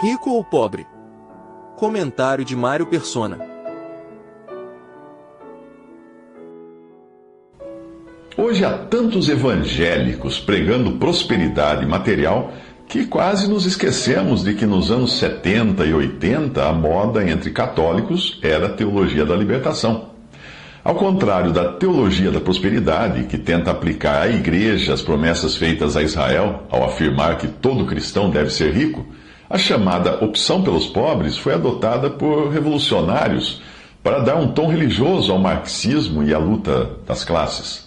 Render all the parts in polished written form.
Rico ou pobre? Comentário de Mário Persona. Hoje há tantos evangélicos pregando prosperidade material que quase nos esquecemos de que nos anos 70 e 80 a moda entre católicos era a teologia da libertação. Ao contrário da teologia da prosperidade, que tenta aplicar à igreja as promessas feitas a Israel ao afirmar que todo cristão deve ser rico, a chamada opção pelos pobres foi adotada por revolucionários para dar um tom religioso ao marxismo e à luta das classes.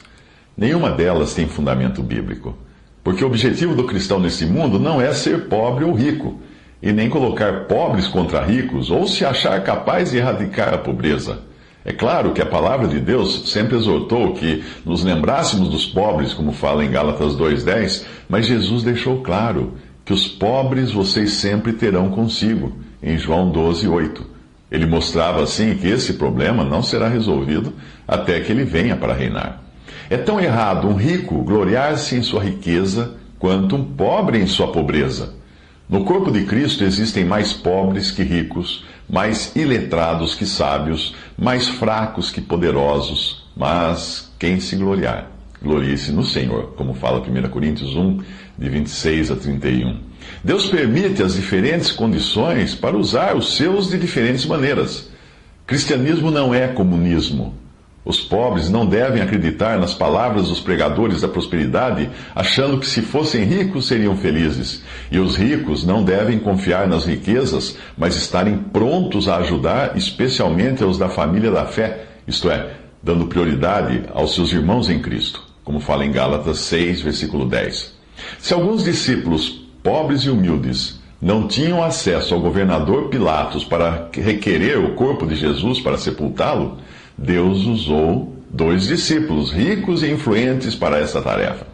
Nenhuma delas tem fundamento bíblico, porque o objetivo do cristão nesse mundo não é ser pobre ou rico, e nem colocar pobres contra ricos ou se achar capaz de erradicar a pobreza. É claro que a palavra de Deus sempre exortou que nos lembrássemos dos pobres, como fala em Gálatas 2:10, mas Jesus deixou claro que os pobres vocês sempre terão consigo, em João 12:8. Ele mostrava assim que esse problema não será resolvido até que ele venha para reinar. É tão errado um rico gloriar-se em sua riqueza quanto um pobre em sua pobreza. No corpo de Cristo existem mais pobres que ricos, mais iletrados que sábios, mais fracos que poderosos. Mas quem se gloriar, glorie-se no Senhor, como fala 1 Coríntios 1, de 26 a 31. Deus permite as diferentes condições para usar os seus de diferentes maneiras. Cristianismo não é comunismo. Os pobres não devem acreditar nas palavras dos pregadores da prosperidade, achando que se fossem ricos seriam felizes. E os ricos não devem confiar nas riquezas, mas estarem prontos a ajudar, especialmente aos da família da fé, isto é, dando prioridade aos seus irmãos em Cristo, como fala em Gálatas 6, versículo 10. Se alguns discípulos, pobres e humildes, não tinham acesso ao governador Pilatos para requerer o corpo de Jesus para sepultá-lo, Deus usou 2 discípulos ricos e influentes para essa tarefa.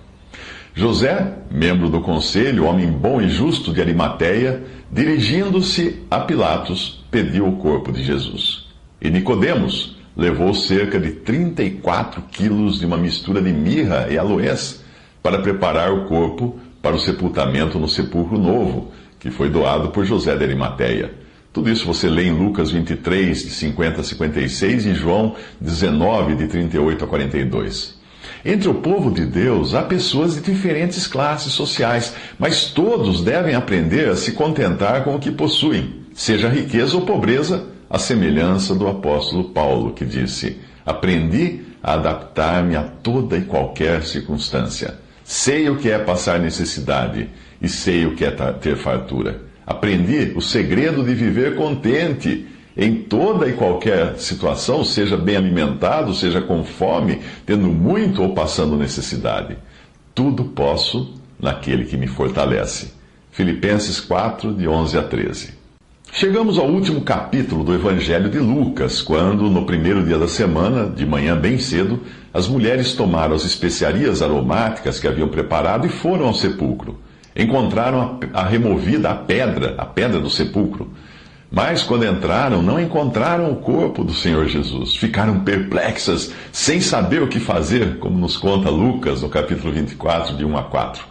José, membro do conselho, homem bom e justo de Arimateia, dirigindo-se a Pilatos, pediu o corpo de Jesus. E Nicodemos levou cerca de 34 quilos de uma mistura de mirra e aloés para preparar o corpo para o sepultamento no sepulcro novo, que foi doado por José de Arimateia. Tudo isso você lê em Lucas 23, de 50 a 56, e João 19, de 38 a 42. Entre o povo de Deus há pessoas de diferentes classes sociais, mas todos devem aprender a se contentar com o que possuem, seja riqueza ou pobreza, à semelhança do apóstolo Paulo, que disse: aprendi a adaptar-me a toda e qualquer circunstância. Sei o que é passar necessidade e sei o que é ter fartura. Aprendi o segredo de viver contente em toda e qualquer situação, seja bem alimentado, seja com fome, tendo muito ou passando necessidade. Tudo posso naquele que me fortalece. Filipenses 4, de 11 a 13. Chegamos ao último capítulo do Evangelho de Lucas, quando, no primeiro dia da semana, de manhã bem cedo, as mulheres tomaram as especiarias aromáticas que haviam preparado e foram ao sepulcro. Encontraram a removida a pedra do sepulcro. Mas quando entraram, não encontraram o corpo do Senhor Jesus. Ficaram perplexas, sem saber o que fazer, como nos conta Lucas, no capítulo 24, de 1 a 4.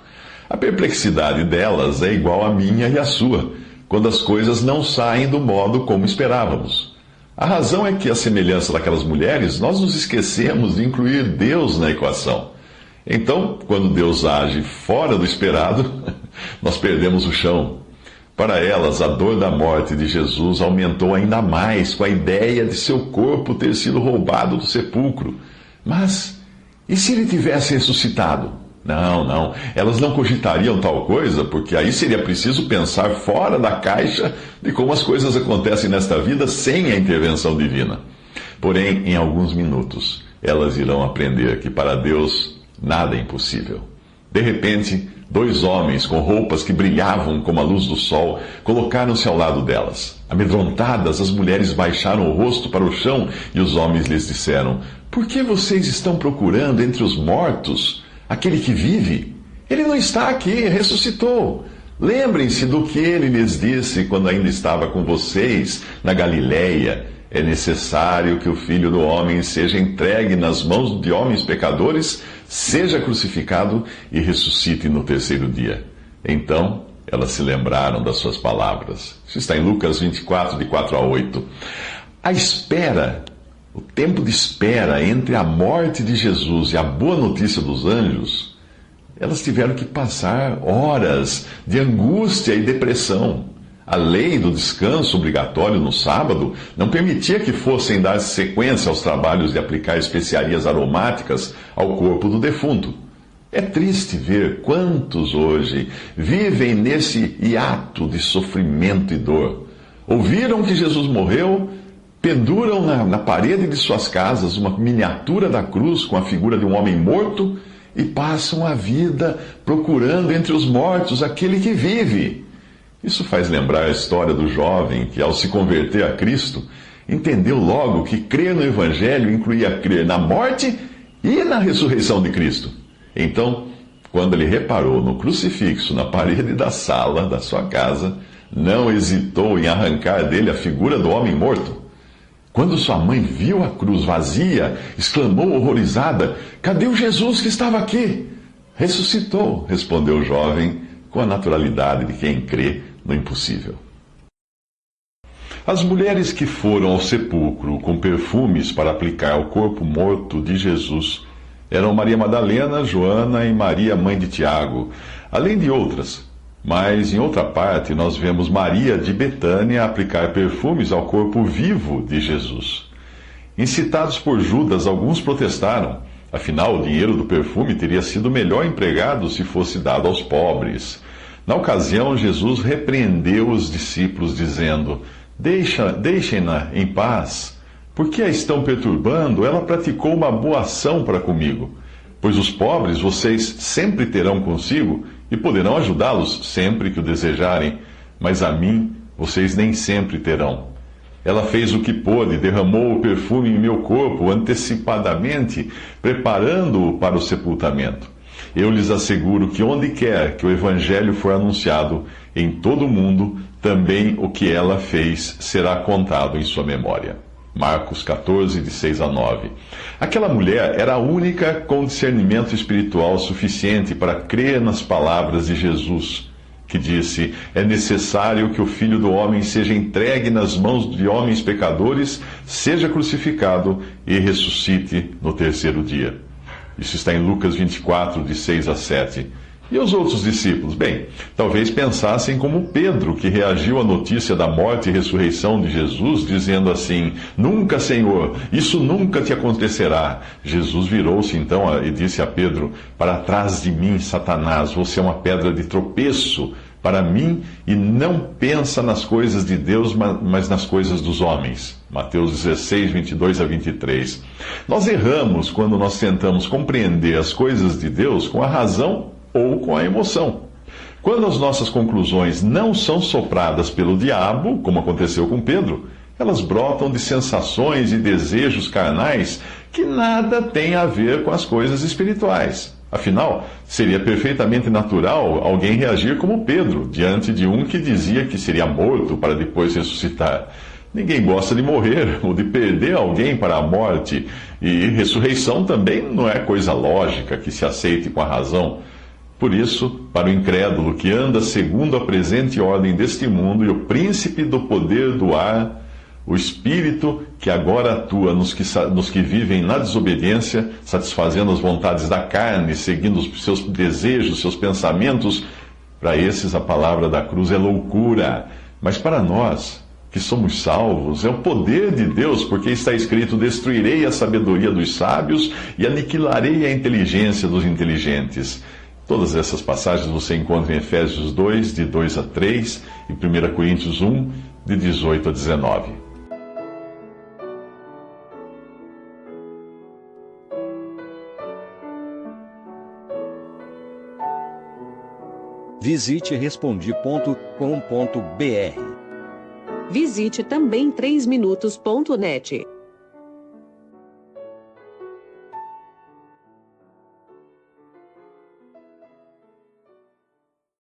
A perplexidade delas é igual à minha e à sua, quando as coisas não saem do modo como esperávamos. A razão é que, à semelhança daquelas mulheres, nós nos esquecemos de incluir Deus na equação. Então, quando Deus age fora do esperado, nós perdemos o chão. Para elas, a dor da morte de Jesus aumentou ainda mais com a ideia de seu corpo ter sido roubado do sepulcro. Mas, e se ele tivesse ressuscitado? Não, elas não cogitariam tal coisa, porque aí seria preciso pensar fora da caixa de como as coisas acontecem nesta vida sem a intervenção divina. Porém, em alguns minutos, elas irão aprender que para Deus nada é impossível. De repente, 2 homens com roupas que brilhavam como a luz do sol colocaram-se ao lado delas. Amedrontadas, as mulheres baixaram o rosto para o chão e os homens lhes disseram: por que vocês estão procurando entre os mortos aquele que vive? Ele não está aqui, ressuscitou. Lembrem-se do que ele lhes disse quando ainda estava com vocês na Galileia. É necessário que o Filho do Homem seja entregue nas mãos de homens pecadores, seja crucificado e ressuscite no 3º dia. Então elas se lembraram das suas palavras. Isso está em Lucas 24, de 4 a 8. A espera, o tempo de espera entre a morte de Jesus e a boa notícia dos anjos, elas tiveram que passar horas de angústia e depressão. A lei do descanso obrigatório no sábado não permitia que fossem dar sequência aos trabalhos de aplicar especiarias aromáticas ao corpo do defunto. É triste ver quantos hoje vivem nesse hiato de sofrimento e dor. Ouviram que Jesus morreu, penduram na parede de suas casas uma miniatura da cruz com a figura de um homem morto e passam a vida procurando entre os mortos aquele que vive. Isso faz lembrar a história do jovem que, ao se converter a Cristo, entendeu logo que crer no Evangelho incluía crer na morte e na ressurreição de Cristo. Então, quando ele reparou no crucifixo na parede da sala da sua casa, não hesitou em arrancar dele a figura do homem morto. Quando sua mãe viu a cruz vazia, exclamou horrorizada: "Cadê o Jesus que estava aqui?" "Ressuscitou", respondeu o jovem, com a naturalidade de quem crê no impossível. As mulheres que foram ao sepulcro com perfumes para aplicar ao corpo morto de Jesus eram Maria Madalena, Joana e Maria, mãe de Tiago, além de outras. Mas, em outra parte, nós vemos Maria de Betânia aplicar perfumes ao corpo vivo de Jesus. Incitados por Judas, alguns protestaram. Afinal, o dinheiro do perfume teria sido melhor empregado se fosse dado aos pobres. Na ocasião, Jesus repreendeu os discípulos, dizendo: Deixem-na em paz. Por que a estão perturbando? Ela praticou uma boa ação para comigo. Pois os pobres vocês sempre terão consigo e poderão ajudá-los sempre que o desejarem, mas a mim vocês nem sempre terão. Ela fez o que pôde, derramou o perfume em meu corpo antecipadamente, preparando-o para o sepultamento. Eu lhes asseguro que onde quer que o Evangelho for anunciado, em todo o mundo, também o que ela fez será contado em sua memória. Marcos 14, de 6 a 9. Aquela mulher era a única com discernimento espiritual suficiente para crer nas palavras de Jesus, que disse: é necessário que o Filho do Homem seja entregue nas mãos de homens pecadores, seja crucificado e ressuscite no terceiro dia. Isso está em Lucas 24, de 6 a 7. E os outros discípulos? Bem, talvez pensassem como Pedro, que reagiu à notícia da morte e ressurreição de Jesus, dizendo assim: Nunca, Senhor, isso nunca te acontecerá. Jesus virou-se então e disse a Pedro: Para trás de mim, Satanás, você é uma pedra de tropeço para mim e não pensa nas coisas de Deus, mas nas coisas dos homens. Mateus 16, 22 a 23. Nós erramos quando nós tentamos compreender as coisas de Deus com a razão ou com a emoção. Quando as nossas conclusões não são sopradas pelo diabo, como aconteceu com Pedro, elas brotam de sensações e desejos carnais que nada têm a ver com as coisas espirituais. Afinal, seria perfeitamente natural alguém reagir como Pedro, diante de um que dizia que seria morto para depois ressuscitar. Ninguém gosta de morrer ou de perder alguém para a morte, e ressurreição também não é coisa lógica que se aceite com a razão. Por isso, para o incrédulo que anda segundo a presente ordem deste mundo e o príncipe do poder do ar, o Espírito que agora atua nos que vivem na desobediência, satisfazendo as vontades da carne, seguindo os seus desejos, seus pensamentos, para esses a palavra da cruz é loucura. Mas para nós, que somos salvos, é o poder de Deus, porque está escrito: destruirei a sabedoria dos sábios e aniquilarei a inteligência dos inteligentes. Todas essas passagens você encontra em Efésios 2, de 2 a 3, e 1 Coríntios 1, de 18 a 19. Visite Respondi.com.br. Visite também 3minutos.net.